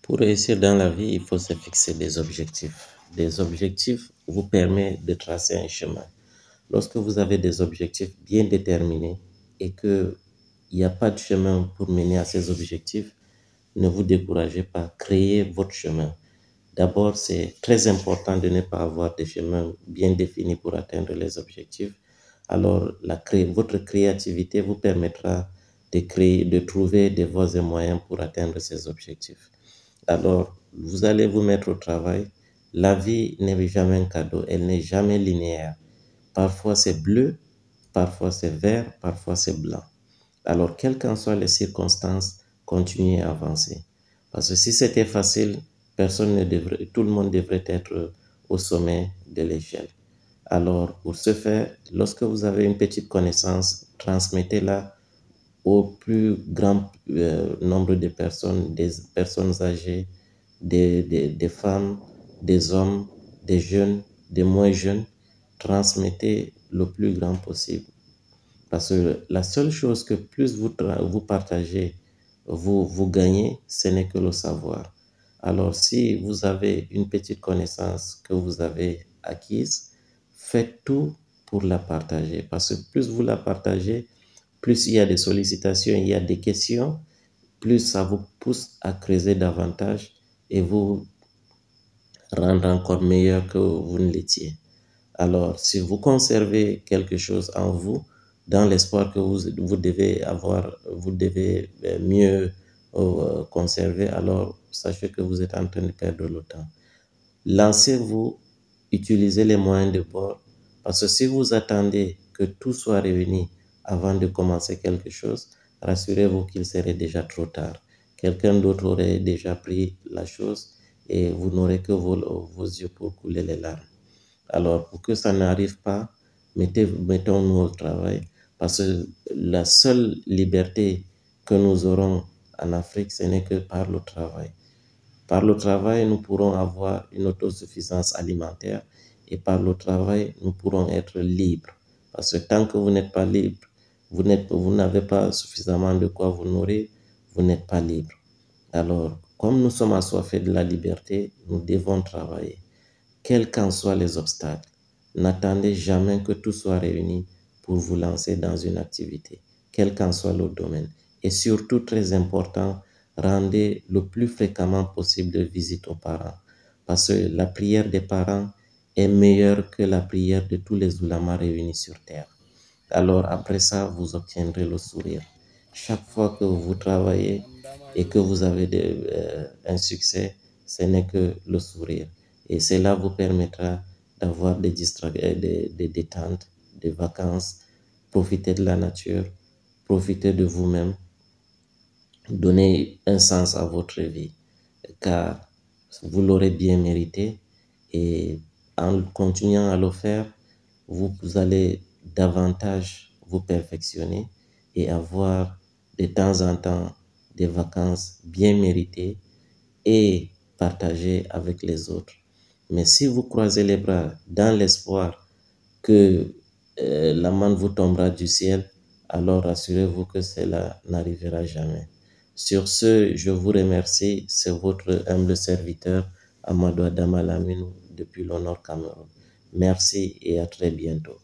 Pour réussir dans la vie, il faut se fixer des objectifs. Des objectifs vous permettent de tracer un chemin. Lorsque vous avez des objectifs bien déterminés et qu'il n'y a pas de chemin pour mener à ces objectifs, ne vous découragez pas, créez votre chemin. D'abord, c'est très important de ne pas avoir de chemin bien défini pour atteindre les objectifs. Alors, votre créativité vous permettra de trouver des voies et moyens pour atteindre ces objectifs. Alors, vous allez vous mettre au travail. La vie n'est jamais un cadeau, elle n'est jamais linéaire. Parfois c'est bleu, parfois c'est vert, parfois c'est blanc. Alors, quelles qu'en soient les circonstances, continuez à avancer. Parce que si c'était facile, tout le monde devrait être au sommet de l'échelle. Alors, pour ce faire, lorsque vous avez une petite connaissance, transmettez-la au plus grand nombre de personnes, des personnes âgées, des femmes, des hommes, des jeunes, des moins jeunes. Transmettez le plus grand possible. Parce que la seule chose que plus vous partagez, vous gagnez, ce n'est que le savoir. Alors, si vous avez une petite connaissance que vous avez acquise, faites tout pour la partager. Parce que plus vous la partagez, plus il y a des sollicitations, il y a des questions, plus ça vous pousse à creuser davantage et vous rendre encore meilleur que vous ne l'étiez. Alors, si vous conservez quelque chose en vous, dans l'espoir que vous devez mieux conserver, alors sachez que vous êtes en train de perdre le temps. Lancez-vous, utilisez les moyens de bord, parce que si vous attendez que tout soit réuni avant de commencer quelque chose, rassurez-vous qu'il serait déjà trop tard. Quelqu'un d'autre aurait déjà pris la chose et vous n'aurez que vos yeux pour couler les larmes. Alors, pour que ça n'arrive pas, mettons-nous au travail, parce que la seule liberté que nous aurons en Afrique, ce n'est que par le travail. Par le travail, nous pourrons avoir une autosuffisance alimentaire et par le travail, nous pourrons être libres. Parce que tant que vous n'êtes pas libre, vous n'avez pas suffisamment de quoi vous nourrir, vous n'êtes pas libre. Alors, comme nous sommes assoiffés de la liberté, nous devons travailler. Quels qu'en soient les obstacles, n'attendez jamais que tout soit réuni pour vous lancer dans une activité, quel qu'en soit le domaine. Et surtout, très important, rendez le plus fréquemment possible de visite aux parents. Parce que la prière des parents est meilleure que la prière de tous les ulamas réunis sur terre. Alors après ça, vous obtiendrez le sourire. Chaque fois que vous travaillez et que vous avez un succès, ce n'est que le sourire. Et cela vous permettra d'avoir des détentes, des vacances, profiter de la nature, profiter de vous-même, donner un sens à votre vie, car vous l'aurez bien mérité et en continuant à le faire, vous allez davantage vous perfectionner et avoir de temps en temps des vacances bien méritées et partagées avec les autres. Mais si vous croisez les bras dans l'espoir que la manne vous tombera du ciel, alors rassurez-vous que cela n'arrivera jamais. Sur ce, je vous remercie. C'est votre humble serviteur, Amadou Adama Laminou, depuis le Nord Cameroun. Merci et à très bientôt.